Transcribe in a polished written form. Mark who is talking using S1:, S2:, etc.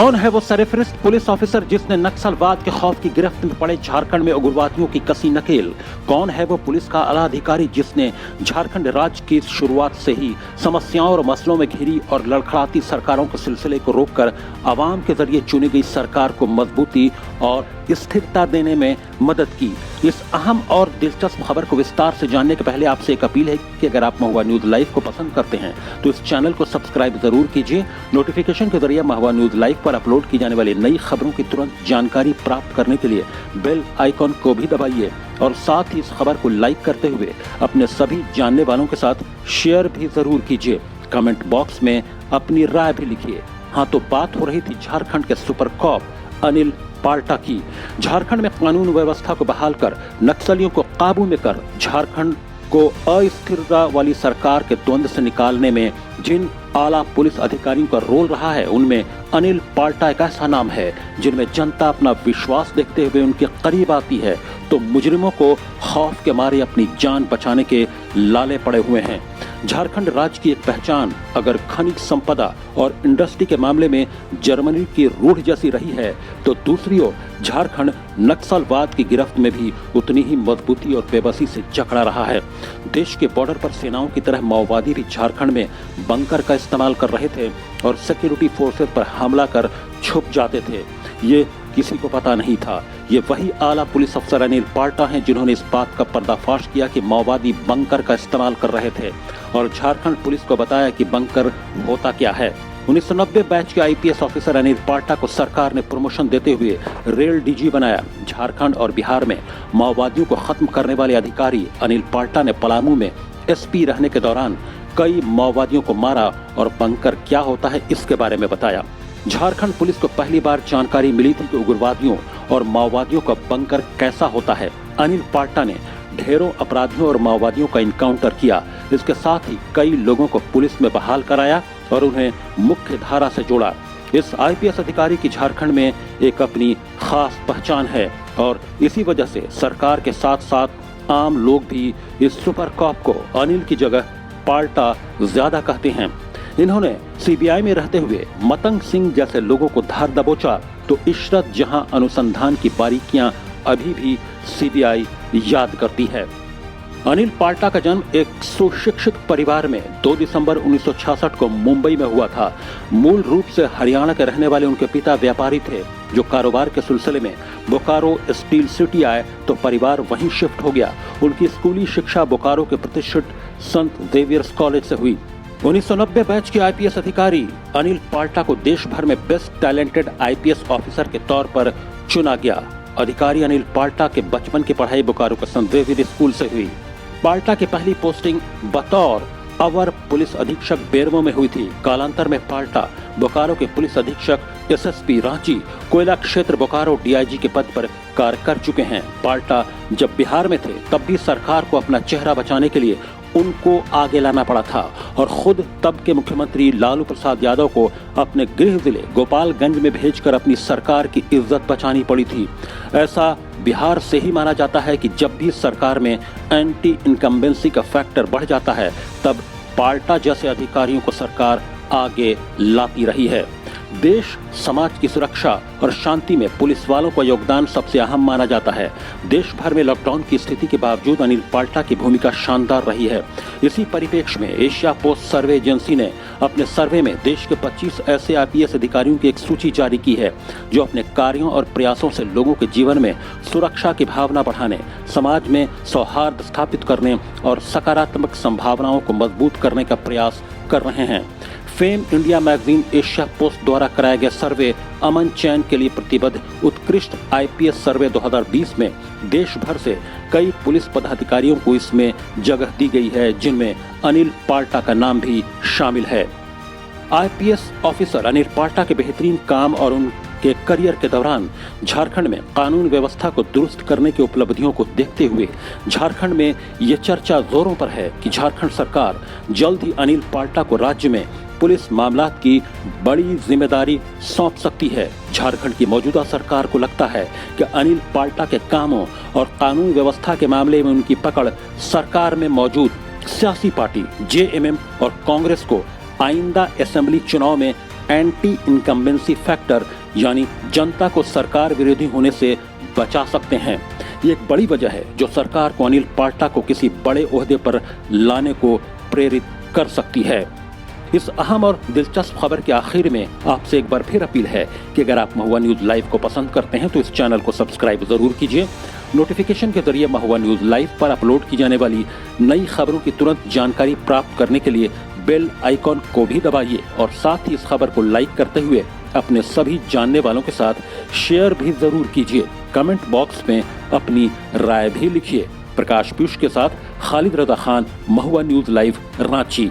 S1: कौन है वो सरफरिस्त पुलिस ऑफिसर जिसने नक्सलवाद के खौफ की गिरफ्त में पड़े झारखंड में उग्रवादियों की कसी नकेल? कौन है वो पुलिस का आला अधिकारी जिसने झारखंड राज्य की शुरुआत से ही समस्याओं और मसलों में घिरी और लड़खड़ाती सरकारों के सिलसिले को रोककर आवाम के जरिए चुनी गई सरकार को मजबूती और स्थिरता देने में मदद की? इस अहम और दिलचस्प खबर को विस्तार से जानने के पहले आपसे एक अपील है कि अगर आप महुआ न्यूज लाइव को पसंद करते हैं तो इस चैनल को सब्सक्राइब जरूर कीजिए। नोटिफिकेशन के जरिए महुआ न्यूज लाइव पर अपलोड की जाने वाली नई खबरों की तुरंत जानकारी प्राप्त करने के लिए बेल आइकॉन को भी दबाइए और साथ ही इस खबर को लाइक करते हुए अपने सभी जानने वालों के साथ शेयर भी जरूर कीजिए। कमेंट बॉक्स में अपनी राय भी लिखिए। हाँ, तो बात हो रही थी झारखंड के सुपर कॉप अनिल पाल्टा की। झारखंड में कानून व्यवस्था को बहाल कर नक्सलियों को काबू में कर झारखंड को अस्थिरता वाली सरकार के द्वंद से निकालने में जिन आला पुलिस अधिकारियों का रोल रहा है उनमें अनिल पाल्टा एक ऐसा नाम है जिनमें जनता अपना विश्वास देखते हुए उनके करीब आती है तो मुजरिमों को खौफ के मारे अपनी जान बचाने के लाले पड़े हुए हैं। झारखंड राज्य की एक पहचान अगर खनिज संपदा और इंडस्ट्री के मामले में जर्मनी की रूढ़ जैसी रही है तो दूसरी ओर झारखंड नक्सलवाद की गिरफ्त में भी उतनी ही मजबूती और बेबसी से जकड़ा रहा है। देश के बॉर्डर पर सेनाओं की तरह माओवादी भी झारखंड में बंकर का इस्तेमाल कर रहे थे और सिक्योरिटी फोर्सेस पर हमला कर छुप जाते थे। ये किसी को पता नहीं था। ये वही आला पुलिस अफसर अनिल पाल्टा हैं जिन्होंने इस बात का पर्दाफाश किया कि माओवादी बंकर का इस्तेमाल कर रहे थे और झारखंड पुलिस को बताया कि बंकर होता क्या है। 1990 बैच के आईपीएस ऑफिसर अनिल पाल्टा को सरकार ने प्रमोशन देते हुए रेल डीजी बनाया। झारखंड और बिहार में माओवादियों को खत्म करने वाले अधिकारी अनिल पाल्टा ने पलामू में एसपी रहने के दौरान कई माओवादियों को मारा और बंकर क्या होता है इसके बारे में बताया। झारखंड पुलिस को पहली बार जानकारी मिली थी कि उग्रवादियों और माओवादियों का बंकर कैसा होता है। अनिल पाल्टा ने ढेरों अपराधियों और माओवादियों का इनकाउंटर किया। इसके साथ ही कई लोगों को पुलिस में बहाल कराया और उन्हें मुख्य धारा से जोड़ा। इस आईपीएस अधिकारी की झारखंड में एक अपनी खास पहचान है और इसी वजह से सरकार के साथ साथ आम लोग भी इस सुपर कॉप को अनिल की जगह पाल्टा ज्यादा कहते हैं। इन्होंने सीबीआई में रहते हुए मतंग सिंह जैसे लोगों को धार दबोचा तो इशरत जहां अनुसंधान की बारीकियां अभी भी सीबीआई याद करती है। अनिल पाल्टा का जन्म एक सुशिक्षित परिवार में 2 दिसंबर 1966 को मुंबई में हुआ था। मूल रूप से हरियाणा के रहने वाले उनके पिता व्यापारी थे जो कारोबार के सिलसिले में बोकारो स्टील सिटी आए तो परिवार वहीं शिफ्ट हो गया। उनकी स्कूली शिक्षा बोकारो के प्रतिष्ठित संत जेवियर्स कॉलेज से हुई। 1990 बैच के आईपीएस अधिकारी अनिल पाल्टा को देश भर में बेस्ट टैलेंटेड आईपीएस ऑफिसर के तौर पर चुना गया। अधिकारी अनिल पाल्टा के बचपन की पढ़ाई बोकारो के संत जेवियर स्कूल से हुई। पाल्टा की पहली पोस्टिंग बतौर अवर पुलिस अधीक्षक बेरमो में हुई थी। कालांतर में पाल्टा बोकारो के पुलिस अधीक्षक एसएसपी रांची कोयला क्षेत्र बोकारो डीआईजी के पद पर कार्य कर चुके हैं। पाल्टा जब बिहार में थे तब भी सरकार को अपना चेहरा बचाने के लिए उनको आगे लाना पड़ा था और खुद तब के मुख्यमंत्री लालू प्रसाद यादव को अपने गृह जिले गोपालगंज में भेजकर अपनी सरकार की इज्जत बचानी पड़ी थी। ऐसा बिहार से ही माना जाता है कि जब भी सरकार में एंटी इनकम्बेंसी का फैक्टर बढ़ जाता है तब पाल्टा जैसे अधिकारियों को सरकार आगे लाती रही है। देश समाज की सुरक्षा और शांति में पुलिस वालों का योगदान सबसे अहम माना जाता है। देश भर में लॉकडाउन की स्थिति के बावजूद अनिल पाल्टा की भूमिका शानदार रही है। इसी परिप्रेक्ष्य में एशिया पोस्ट सर्वे एजेंसी ने अपने सर्वे में देश के 25 ऐसे आईपीएस अधिकारियों की एक सूची जारी की है जो अपने कार्यों और प्रयासों से लोगों के जीवन में सुरक्षा की भावना बढ़ाने, समाज में सौहार्द स्थापित करने और सकारात्मक संभावनाओं को मजबूत करने का प्रयास कर रहे हैं। Fame India magazine Asia post द्वारा कराया गया सर्वे अमन चैन के लिए प्रतिबद्ध उत्कृष्ट आईपीएस सर्वे 2020 में देश भर से कई पुलिस पदाधिकारियों को इसमें जगह दी गई है जिनमें अनिल पाल्टा का नाम भी शामिल है। आईपीएस ऑफिसर अनिल पाल्टा के बेहतरीन काम और उनके करियर के दौरान झारखंड में कानून व्यवस्था को दुरुस्त करने की उपलब्धियों को देखते हुए झारखंड में ये चर्चा जोरों पर है कि झारखंड सरकार जल्द ही अनिल पाल्टा को राज्य में पुलिस मामलात की बड़ी जिम्मेदारी सौंप सकती है। झारखंड की मौजूदा सरकार को लगता है कि अनिल पाल्टा के कामों और कानून व्यवस्था के मामले में उनकी पकड़ सरकार में मौजूद सियासी पार्टी जेएमएम और कांग्रेस को आइंदा असेंबली चुनाव में एंटी इनकम्बेंसी फैक्टर यानी जनता को सरकार विरोधी होने से बचा सकते हैं। ये एक बड़ी वजह है जो सरकार को अनिल पाल्टा को किसी बड़े ओहदे पर लाने को प्रेरित कर सकती है। इस अहम और दिलचस्प खबर के आखिर में आपसे एक बार फिर अपील है कि अगर आप महुआ न्यूज लाइव को पसंद करते हैं तो इस चैनल को सब्सक्राइब जरूर कीजिए। नोटिफिकेशन के जरिए महुआ न्यूज लाइव पर अपलोड की जाने वाली नई खबरों की तुरंत जानकारी प्राप्त करने के लिए बेल आइकॉन को भी दबाइए और साथ ही इस खबर को लाइक करते हुए अपने सभी जानने वालों के साथ शेयर भी जरूर कीजिए। कमेंट बॉक्स में अपनी राय भी लिखिए। प्रकाश पीयूष के साथ खालिद रजा खान, महुआ न्यूज लाइव, रांची।